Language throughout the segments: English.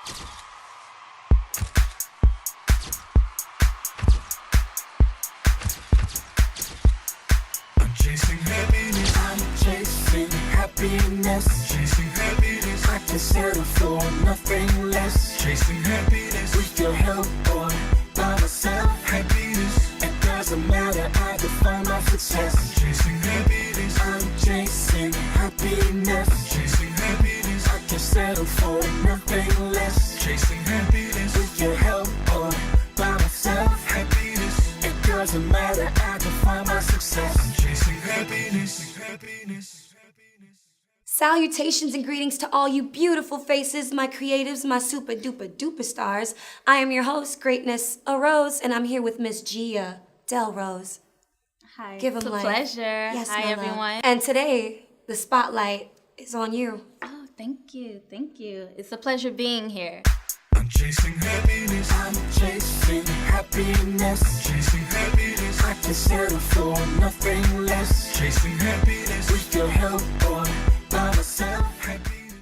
Chasing happiness. I'm chasing happiness. Chasing happiness. I can settle for nothing less. Chasing happiness. With your help or by myself. Happiness. It doesn't matter. I define my success. I'm chasing happiness. I'm chasing happiness. Chasing happiness. I can settle for nothing less. Chasing happiness. With your help or by myself. Happiness. It doesn't matter. I define my success. I'm chasing happiness. Happiness. Salutations and greetings to all you beautiful faces, my creatives, my super duper duper stars. I am your host, Greatness Arose, and I'm here with Miss Gia Delrose. Hi, Give 'em it's a life. pleasure. Yes, Hi, my love. everyone. And today, the spotlight is on you. Oh, thank you. It's a pleasure being here. I'm chasing happiness. I'm chasing happiness. Chasing happiness. I can settle for nothing less. Chasing happiness. With your help or by myself. Happiness.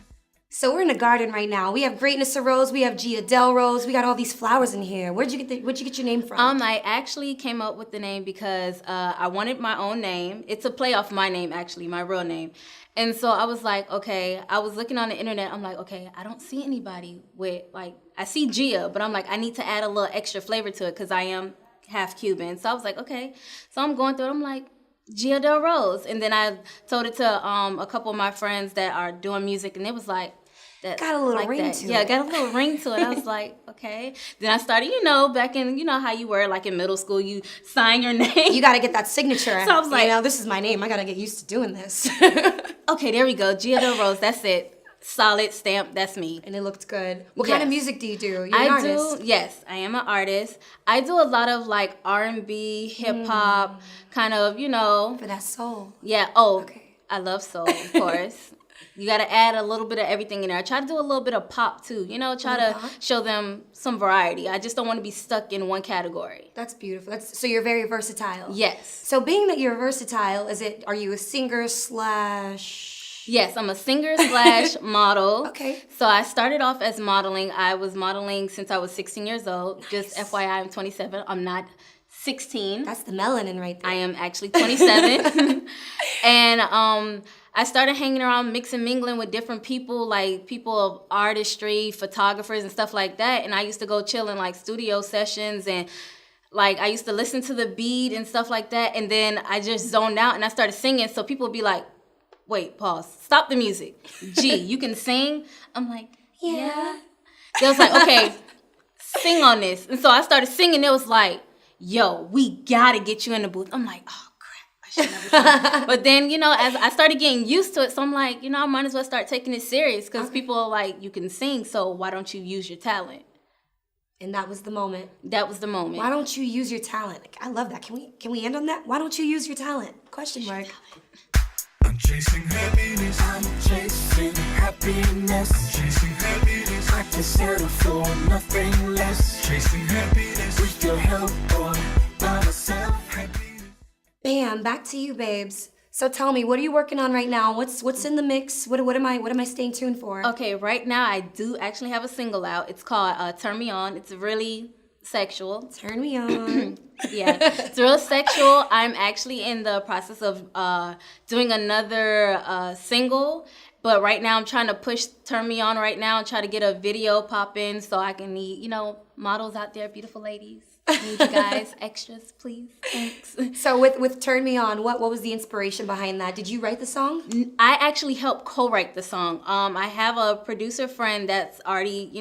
So we're in a garden right now. We have Greatness Arose, we have Gia Delrose, we got all these flowers in here. Where'd you get your name from? I actually came up with the name because I wanted my own name. It's a play off my name, actually, my real name. And so I was like, okay, I was looking on the internet. I'm like, okay, I don't see anybody with, like, I see Gia, but I'm like, I need to add a little extra flavor to it because I am half Cuban. So I was like, okay. So I'm going through it. I'm like, Gia Delrose. And then I told it to a couple of my friends that are doing music, and it was like, that, Got a little like ring that. to Yeah, it. got a little ring to it. I was like, okay. Then I started, back in, how you were, like in middle school, you sign your name. You gotta get that signature. So I was like, this is my name. I gotta get used to doing this. Okay, there we go. Gia Delrose, that's it. Solid stamp, that's me. And it looked good. What kind of Yes. music do you do? You're an artist. Yes, I am an artist. I do a lot of like R&B, hip hop, kind of, For that soul. Yeah, Okay. I love soul, of course. You got to add a little bit of everything in there. I try to do a little bit of pop too, try to pop? show them some variety. I just don't want to be stuck in one category. That's beautiful. So you're very versatile. Yes. So being that you're versatile, are you a singer / Yes, I'm a singer / model. Okay. So I started off as modeling. I was modeling since I was 16 years old. Nice. Just FYI, I'm 27. I'm not 16. That's the melanin right there. I am actually 27. And I started hanging around, mixing, mingling with different people, like people of artistry, photographers, and stuff like that. And I used to go chill in like studio sessions, and like I used to listen to the beat and stuff like that. And then I just zoned out and I started singing. So people would be like, wait, pause, stop the music. G, you can sing? I'm like, yeah. They was like, okay, sing on this. And so I started singing. It was like, yo, we gotta get you in the booth. I'm like, oh crap, I should never sing. But then, as I started getting used to it, so I'm like, I might as well start taking it serious because people are like, you can sing, so why don't you use your talent? And that was the moment. That was the moment. Why don't you use your talent? Like, I love that. Can we end on that? Why don't you use your talent? Question mark. I'm chasing happiness. I'm chasing happiness. Chasing happiness. I can settle for nothing less. Chasing happiness. With your help or by myself. Happiness. Bam, back to you, babes. So tell me, what are you working on right now? What's in the mix? What am I staying tuned for? Okay, right now I do actually have a single out. It's called Turn Me On. It's really sexual. Turn me on. Yeah, it's real sexual. I'm actually in the process of doing another single, but right now I'm trying to push Turn Me On right now and try to get a video popping so I can need, models out there, beautiful ladies. Need you guys, extras, please. Thanks. So with Turn Me On, what was the inspiration behind that? Did you write the song? I actually helped co-write the song. I have a producer friend that's already,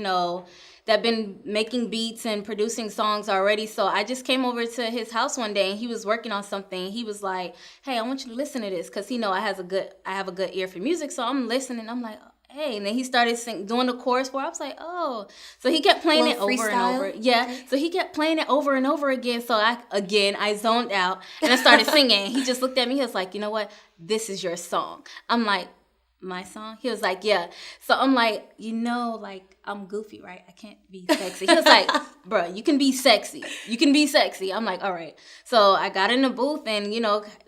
that been making beats and producing songs already. So I just came over to his house one day and he was working on something. He was like, hey, I want you to listen to this because I have a good ear for music. So I'm listening. I'm like, hey. And then he started doing the chorus for it. I was like, oh. So he kept playing it over and over. Yeah. Okay. So he kept playing it over and over again. So I zoned out and I started singing. He just looked at me. He was like, you know what? This is your song. I'm like, my song? He was like, yeah. So I'm like, like, I'm goofy, right? I can't be sexy. He was like, bro, you can be sexy. You can be sexy. I'm like, all right. So I got in the booth and,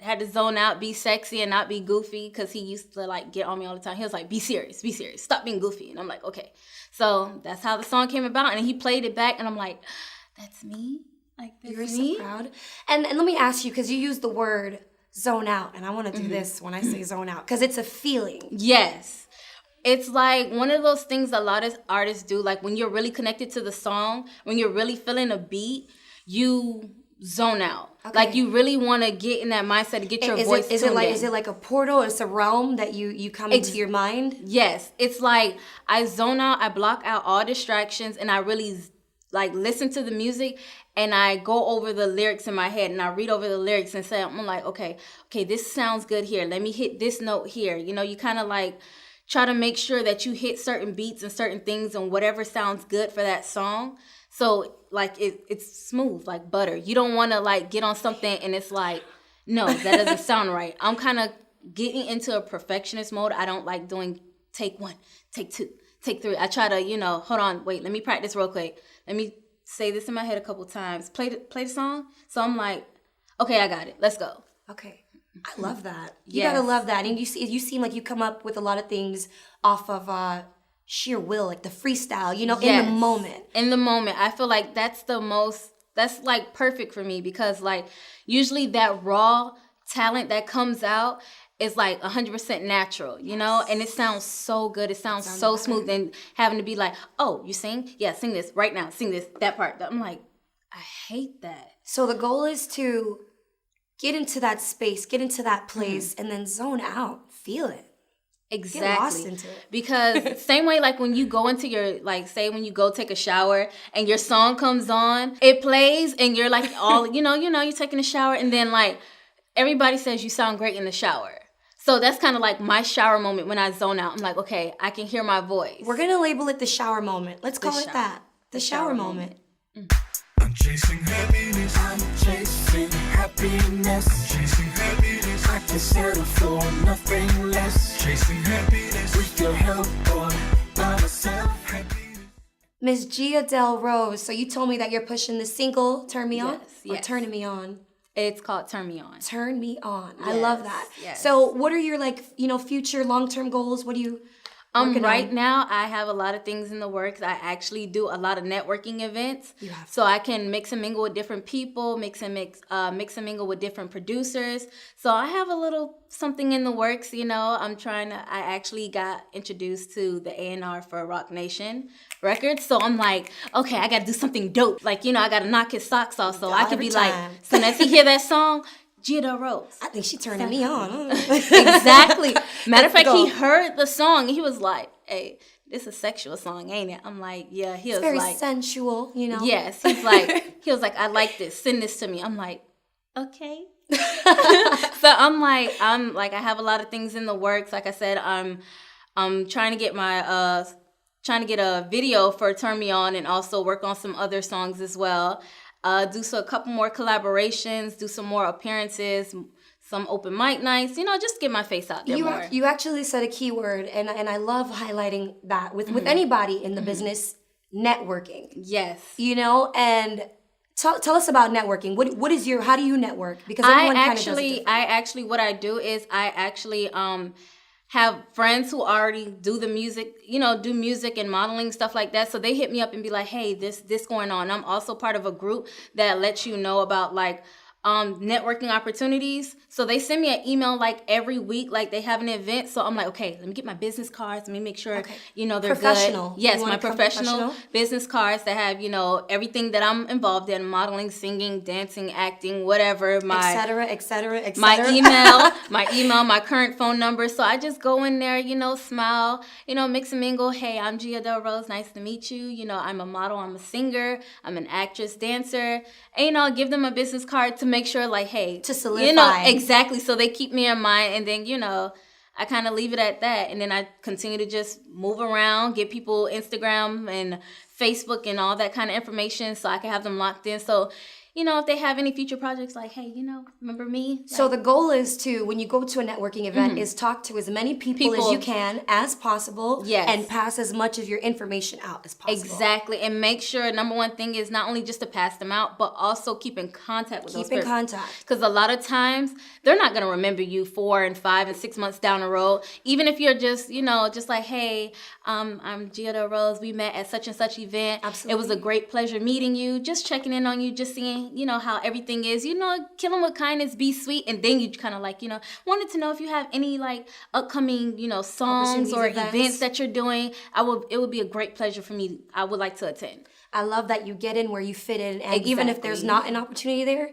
had to zone out, be sexy and not be goofy, because he used to, like, get on me all the time. He was like, be serious, stop being goofy. And I'm like, okay. So that's how the song came about. And he played it back and I'm like, that's me? Like, that's You're me? so proud. And let me ask you, because you used the word zone out, and I want to do this when I say zone out, because it's a feeling. Yes. It's like one of those things a lot of artists do. Like when you're really connected to the song, when you're really feeling a beat, you zone out. Okay. Like you really want to get in that mindset to get your voice tuned in. Is it like a portal? It's a realm that you come into your mind? Yes. It's like I zone out, I block out all distractions, and I really like listen to the music, and I go over the lyrics in my head, and I read over the lyrics and say, I'm like, okay, this sounds good here. Let me hit this note here. You kind of like try to make sure that you hit certain beats and certain things and whatever sounds good for that song. So like it's smooth, like butter. You don't want to like get on something and it's like, no, that doesn't sound right. I'm kind of getting into a perfectionist mode. I don't like doing take 1, take 2, take 3. I try to, hold on, wait, let me practice real quick. Let me say this in my head a couple times. Play the song. So I'm like, okay, I got it. Let's go. Okay. I love that. You Yes. gotta love that. And you seem like you come up with a lot of things off of sheer will, like the freestyle, in the Yes. moment. In the moment. I feel like that's like perfect for me, because like usually that raw talent that comes out is like 100% natural, and it sounds so good. It sounds so smooth, and having to be like, oh, you sing? Yeah, sing this right now. Sing this, that part. I'm like, I hate that. So the goal is to get into that space, get into that place, and then zone out, feel it. Exactly. Get lost into it. Because same way, like when you go into your, like say when you go take a shower and your song comes on, it plays and you're like all, you're taking a shower, and then like everybody says you sound great in the shower. So that's kind of like my shower moment when I zone out. I'm like, okay, I can hear my voice. We're going to label it the shower moment. Let's call it shower. that. The shower moment. I'm chasing happiness. I'm chasing happiness. Chasing happiness. I can settle for nothing less. Chasing happiness with your help or by myself. Happiness. Miss Gia Del Rose, so you told me that you're pushing the single, Turn Me On? Yes. Or Turning Me On? It's called Turn Me On. Turn Me On. I love that. Yes. So what are your future long-term goals? What do you working Right on? now, I have a lot of things in the works. I actually do a lot of networking events. You have. So I can mix and mingle with different people, mix and mingle with different producers. So I have a little something in the works, I actually got introduced to the A&R for Rock Nation Records. So I'm like, okay, I got to do something dope. Like, I got to knock his socks off. So I could every be time. like, so as he hear that song, Gia Del Rose. I think she's turning me on. Exactly. Matter of fact, go. he heard the song and he was like, hey, this is a sexual song, ain't it? I'm like, yeah. He was Very like, sensual, yes. He was like, I like this. Send this to me. I'm like, okay. So I have a lot of things in the works. Like I said, I'm trying to get a video for Turn Me On, and also work on some other songs as well. Do a couple more collaborations, do some more appearances, some open mic nights, just get my face out there more. You actually said a key word, and I love highlighting that with anybody in the business, networking. Yes. And tell us about networking. What is how do you network? Because everyone kind of does it different. What I do is I actually have friends who already do the music, do music and modeling, stuff like that. So they hit me up and be like, hey, this going on. I'm also part of a group that lets you know about like networking opportunities. So they send me an email like every week, like they have an event. So I'm like, okay, let me get my business cards. Let me make sure, they're Professional. good. Yes, You my wanna come professional business cards that have, everything that I'm involved in: modeling, singing, dancing, acting, whatever. Et cetera. My email, my current phone number. So I just go in there, smile, mix and mingle. Hey, I'm Gia Del Rose. Nice to meet you. I'm a model. I'm a singer. I'm an actress, dancer. And, give them a business card to make sure, like, hey, To solidify. Exactly. So they keep me in mind, and then, I kind of leave it at that. And then I continue to just move around, get people Instagram and Facebook and all that kind of information so I can have them locked in. So, if they have any future projects, like, hey, remember me? So the goal is to, when you go to a networking event, is talk to as many people as you can as possible, Yes. and pass as much of your information out as possible. Exactly. And make sure, number one thing is not only just to pass them out, but also keep in contact with those Keep in people. contact. Because a lot of times, they're not going to remember you 4 and 5 and 6 months down the road. Even if you're just, just like, hey, I'm Gia Del Rose. We met at such and such event. Absolutely. It was a great pleasure meeting you. Just checking in on you, just seeing, how everything is. Kill them with kindness, be sweet. And then you kind of like, wanted to know if you have any like upcoming, songs or events that you're doing. It would be a great pleasure for me. I would like to attend. I love that you get in where you fit in, and even if there's not an opportunity there,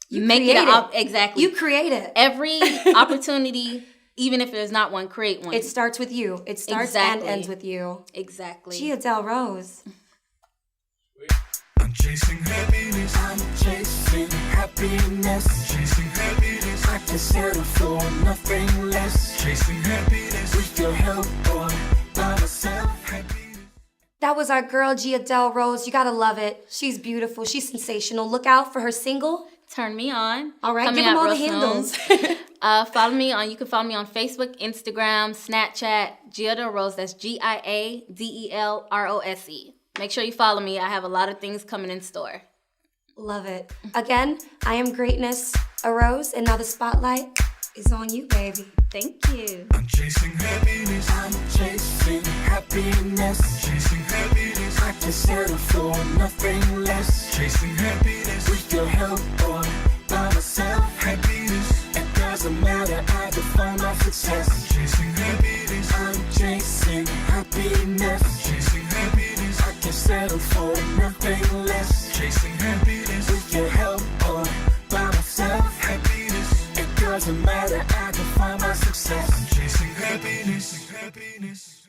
you make create it. Exactly. You create it. Every opportunity, even if there's not one, create one. It starts with you. It starts and ends with you. Exactly. Gia Del Rose. I'm chasing happiness. I'm chasing happiness. Chasing happiness. I can settle for nothing less. Chasing happiness. With your help or by myself. Happiness. That was our girl, Gia Del Rose. You gotta love it. She's beautiful. She's sensational. Look out for her single. Turn Me On. All right, Coming give them out all the real handles. You can follow me on Facebook, Instagram, Snapchat, Gia Del Rose. That's GIADELROSE. Make sure you follow me. I have a lot of things coming in store. Love it. Again, I am Greatness, a Rose, and now the spotlight is on you, baby. Thank you. I'm chasing happiness. I'm chasing happiness. Chasing happiness. I can settle for nothing less. Chasing happiness. With your help or by myself. Happiness. It doesn't matter. I define my success. I'm chasing happiness. I'm chasing happiness. Chasing happiness. I can settle for nothing less. Chasing happiness. With your help or by myself. Happiness. It doesn't matter. I define my success. I'm chasing happiness. Happiness.